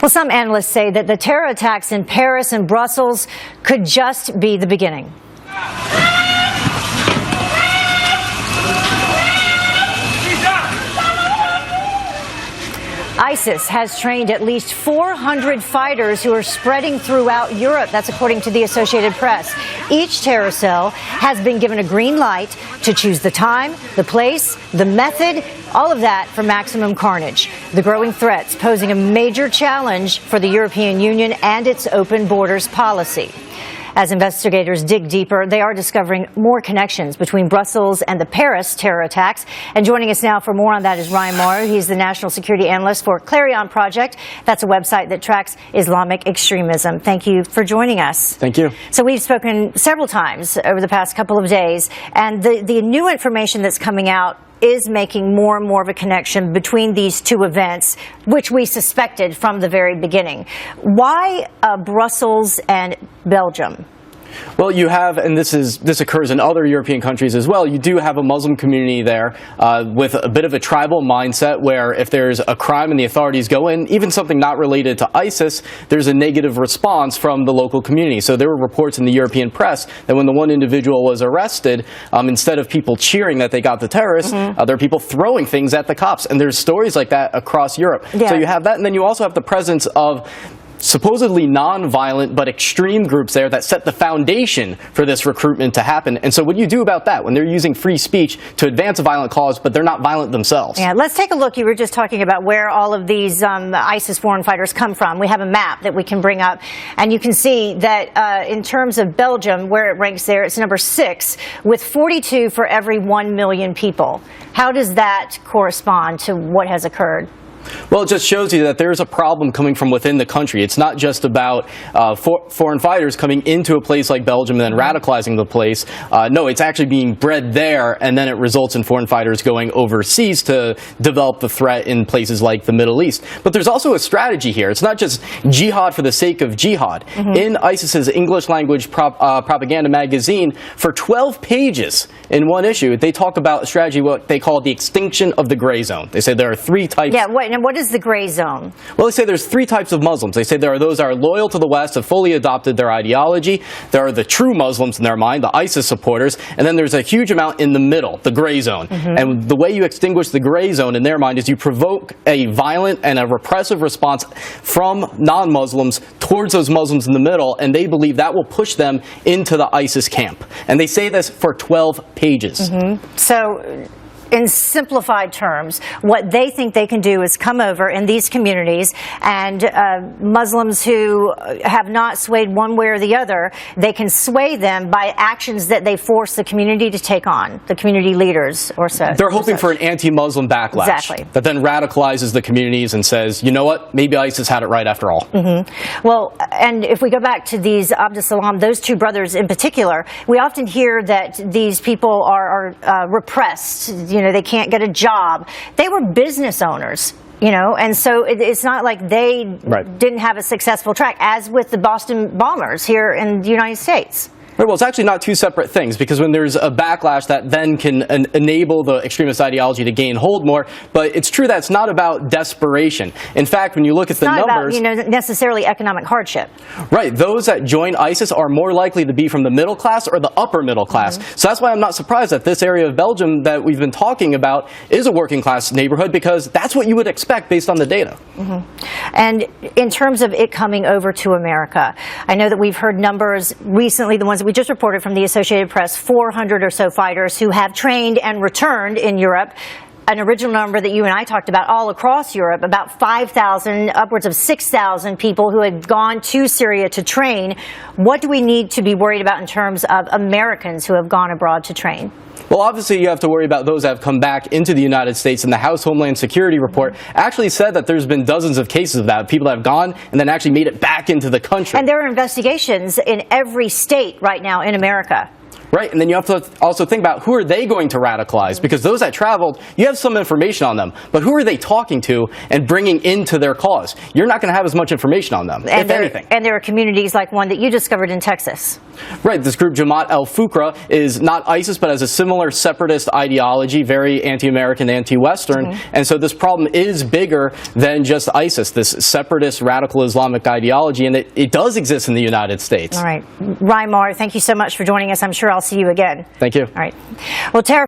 Well, some analysts say that the terror attacks in Paris and Brussels could just be the beginning. ISIS has trained at least 400 fighters who are spreading throughout Europe. That's according to the Associated Press. Each terror cell has been given a green light to choose the time, the place, the method, all of that for maximum carnage. The growing threats posing a major challenge for the European Union and its open borders policy. As investigators dig deeper, they are discovering more connections between Brussels and the Paris terror attacks. And joining us now for more on that is Ryan Mauro. He's the national security analyst for Clarion Project. That's a website that tracks Islamic extremism. Thank you for joining us. Thank you. So we've spoken several times over the past couple of days, and the new information that's coming out is making more and more of a connection between these two events, which we suspected from the very beginning. Why Brussels and Belgium? Well, you have, and this occurs in other European countries as well, you do have a Muslim community there with a bit of a tribal mindset where if there's a crime and the authorities go in, even something not related to ISIS, there's a negative response from the local community. So there were reports in the European press that when the one individual was arrested, instead of people cheering that they got the terrorists, there are people throwing things at the cops. And there's stories like that across Europe. Yeah. So you have that, and then you also have the presence of supposedly non-violent but extreme groups there that set the foundation for this recruitment to happen. And so what do you do about that when they're using free speech to advance a violent cause, but they're not violent themselves? Yeah, let's take a look. You were just talking about where all of these ISIS foreign fighters come from. We have a map that we can bring up, and you can see that in terms of Belgium, where it ranks there, it's number 6, with 42 for every 1 million people. How does that correspond to what has occurred? Well, it just shows you that there's a problem coming from within the country. It's not just about foreign fighters coming into a place like Belgium and then radicalizing the place. No, it's actually being bred there, and then it results in foreign fighters going overseas to develop the threat in places like the Middle East. But there's also a strategy here. It's not just jihad for the sake of jihad. In ISIS's English language propaganda magazine, for 12 pages in one issue, they talk about a strategy, what they call the extinction of the gray zone. They say there are 3 types. Yeah, and what is the gray zone? Well, they say there's 3 types of Muslims. They say there are those that are loyal to the West, have fully adopted their ideology. There are the true Muslims in their mind, the ISIS supporters. And then there's a huge amount in the middle, the gray zone. And the way you extinguish the gray zone in their mind is you provoke a violent and a repressive response from non-Muslims towards those Muslims in the middle, and they believe that will push them into the ISIS camp. And they say this for 12 pages. So, in simplified terms, what they think they can do is come over in these communities, and Muslims who have not swayed one way or the other, they can sway them by actions that they force the community to take on, the community leaders or so. They're hoping for an anti-Muslim backlash. Exactly. That then radicalizes the communities and says, you know what, maybe ISIS had it right after all. Well, and if we go back to these Abd al-Salam, those 2 brothers in particular, we often hear that these people are repressed. You know, they can't get a job. They were business owners, you know, and so it's not like they didn't have a successful track, as with the Boston bombers here in the United States. Well, it's actually not 2 separate things, because when there's a backlash that then can enable the extremist ideology to gain hold more, but it's true that it's not about desperation. In fact, when you look at the numbers... It's not about, necessarily economic hardship. Right. Those that join ISIS are more likely to be from the middle class or the upper middle class. So that's why I'm not surprised that this area of Belgium that we've been talking about is a working class neighborhood, because that's what you would expect based on the data. And in terms of it coming over to America, I know that we've heard numbers recently, the ones that we just reported from the Associated Press, 400 or so fighters who have trained and returned in Europe. An original number that you and I talked about all across Europe, about 5,000, upwards of 6,000 people who had gone to Syria to train. What do we need to be worried about in terms of Americans who have gone abroad to train? Well, obviously, you have to worry about those that have come back into the United States. And the House Homeland Security report actually said that there's been dozens of cases of that, people that have gone and then actually made it back into the country. And there are investigations in every state right now in America. Right, and then you have to also think about who are they going to radicalize, because those that traveled, you have some information on them, but who are they talking to and bringing into their cause? You're not going to have as much information on them, if anything. And there are communities like one that you discovered in Texas. Right, this group Jamaat al-Fukra is not ISIS, but has a similar separatist ideology, very anti-American, anti-Western, and so this problem is bigger than just ISIS, this separatist radical Islamic ideology, and it does exist in the United States. All right. Ryan Mauro, thank you so much for joining us. I'm sure I'll see you again. Thank you. All right. Well, Tara.